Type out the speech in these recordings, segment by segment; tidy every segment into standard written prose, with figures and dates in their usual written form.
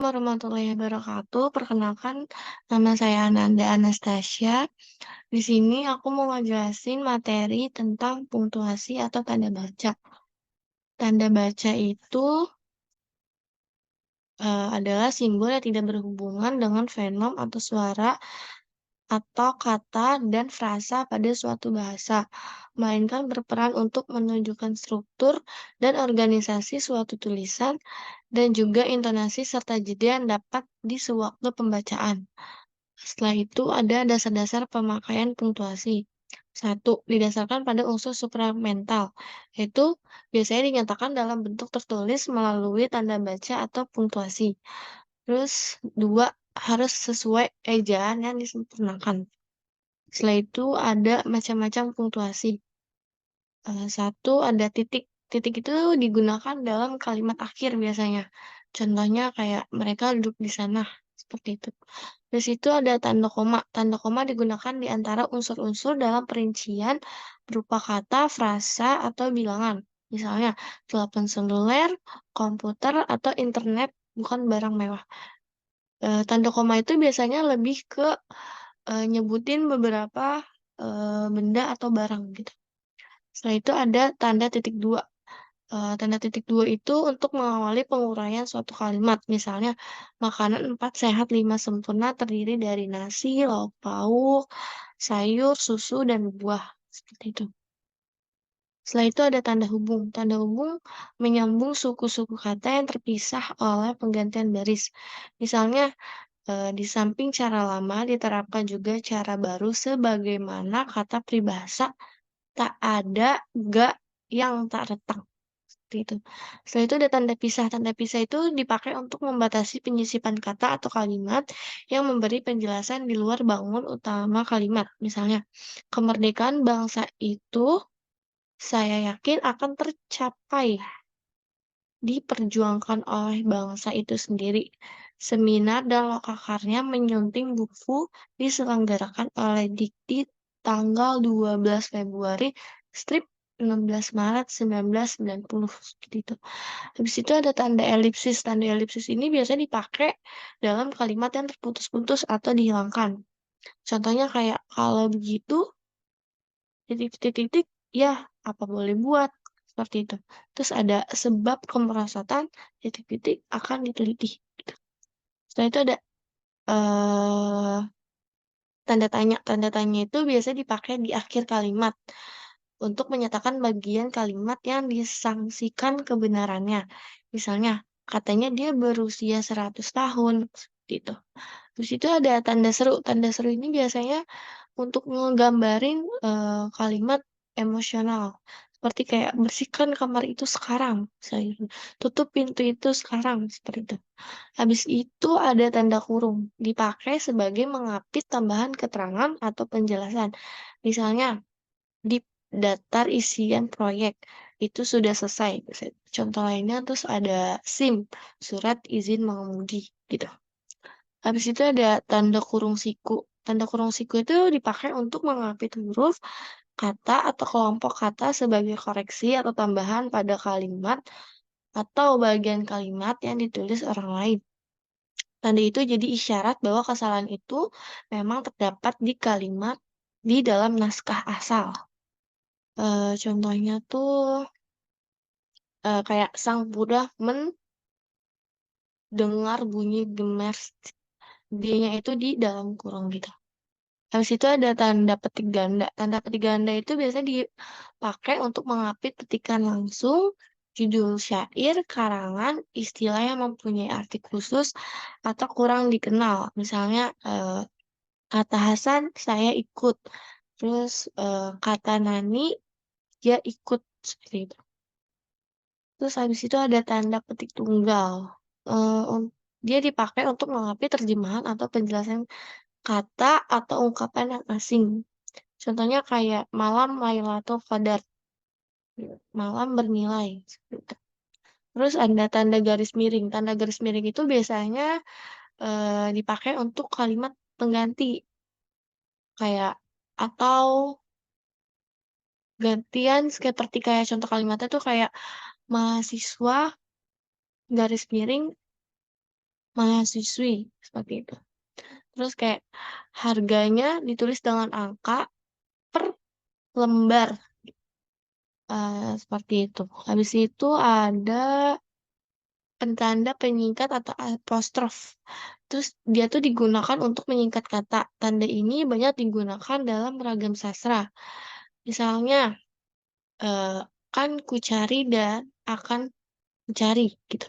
Warahmatullahi wabarakatuh. Perkenalkan, nama saya Ananda Anastasia. Di sini aku mau ngejelasin materi tentang punktuasi atau tanda baca. Tanda baca itu adalah simbol yang tidak berhubungan dengan fenom atau suara atau kata dan frasa pada suatu bahasa, melainkan berperan untuk menunjukkan struktur dan organisasi suatu tulisan dan juga intonasi serta jeda yang dapat di sewaktu pembacaan. Setelah itu ada dasar-dasar pemakaian punktuasi. Satu, didasarkan pada unsur supramental, yaitu biasanya dinyatakan dalam bentuk tertulis melalui tanda baca atau punktuasi. Terus, dua, harus sesuai ejaan yang disempurnakan. Setelah itu ada macam-macam punktuasi. Satu ada titik. Titik itu digunakan dalam kalimat akhir biasanya. Contohnya kayak mereka duduk di sana, seperti itu. Di situ ada tanda koma. Tanda koma digunakan di antara unsur-unsur dalam perincian berupa kata, frasa, atau bilangan. Misalnya, telepon seluler, komputer, atau internet bukan barang mewah. Tanda koma itu biasanya lebih ke nyebutin beberapa benda atau barang gitu. Setelah itu ada tanda titik dua. Tanda titik dua itu untuk mengawali penguraian suatu kalimat. Misalnya, makanan 4 sehat 5 sempurna terdiri dari nasi, lauk pauk, sayur, susu, dan buah. Seperti itu. Setelah itu ada tanda hubung. Tanda hubung menyambung suku-suku kata yang terpisah oleh penggantian baris. Misalnya, di samping cara lama diterapkan juga cara baru sebagaimana kata peribahasa, tak ada ga yang tak retak. Seperti itu. Setelah itu ada tanda pisah. Tanda pisah itu dipakai untuk membatasi penyisipan kata atau kalimat yang memberi penjelasan di luar bangun utama kalimat. Misalnya, kemerdekaan bangsa itu saya yakin akan tercapai diperjuangkan oleh bangsa itu sendiri. Seminar dan lokakarnya menyunting buku diselenggarakan oleh Dikti tanggal 12 Februari, strip 16 Maret 1990, seperti itu. Habis itu ada tanda elipsis. Tanda elipsis ini biasanya dipakai dalam kalimat yang terputus-putus atau dihilangkan. Contohnya kayak, kalau begitu, titik-titik-titik, ya, apa boleh buat? Seperti itu. Terus ada sebab kemerosotan, titik-titik, akan diteliti. Gitu. Setelah itu ada eh, tanda tanya. Tanda tanya itu biasanya dipakai di akhir kalimat untuk menyatakan bagian kalimat yang disangsikan kebenarannya. Misalnya, katanya dia berusia 100 tahun. Seperti itu. Terus itu ada tanda seru. Tanda seru ini biasanya untuk ngegambarin, kalimat emosional, seperti kayak, "Bersihkan kamar itu sekarang," misalnya gitu, "Tutup pintu itu sekarang," seperti itu. Habis itu ada tanda kurung, dipakai sebagai mengapit tambahan keterangan atau penjelasan. Misalnya, di daftar isian proyek, itu sudah selesai, contoh lainnya terus ada SIM, surat izin mengemudi, gitu. Habis itu ada tanda kurung siku. Tanda kurung siku itu dipakai untuk mengapit huruf, kata, atau kelompok kata sebagai koreksi atau tambahan pada kalimat atau bagian kalimat yang ditulis orang lain. Tanda itu jadi isyarat bahwa kesalahan itu memang terdapat di kalimat di dalam naskah asal. Contohnya tuh kayak sang Buddha mendengar bunyi gemer D-nya itu di dalam kurung gitu. Habis itu ada tanda petik ganda. Tanda petik ganda itu biasanya dipakai untuk mengapit petikan langsung, judul syair, karangan, istilah yang mempunyai arti khusus atau kurang dikenal. Misalnya, kata Hasan, saya ikut. Terus, kata Nani, dia ikut. Seperti itu. Terus habis itu ada tanda petik tunggal. Eh, un- Dia dipakai untuk mengapit terjemahan atau penjelasan kata atau ungkapan yang asing. Contohnya kayak malam Lailatul Qadar, malam bernilai. Gitu. Terus ada tanda garis miring. Tanda garis miring itu biasanya dipakai untuk kalimat pengganti kayak atau gantian seperti kayak contoh kalimatnya tuh kayak mahasiswa garis miring mahasiswi, seperti itu. Terus kayak harganya ditulis dengan angka per lembar, seperti itu. Habis itu ada penanda penyingkat atau apostrof. Terus dia tuh digunakan untuk menyingkat kata. Tanda ini banyak digunakan dalam beragam sastra. Misalnya, eee, kan kucari dan akan kucari gitu.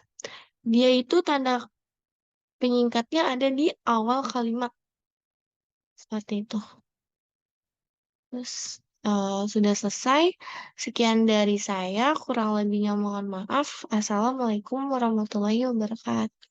Dia itu tanda penyingkatnya ada di awal kalimat, seperti itu. Terus, sudah selesai. Sekian dari saya, kurang lebihnya mohon maaf. Assalamualaikum warahmatullahi wabarakatuh.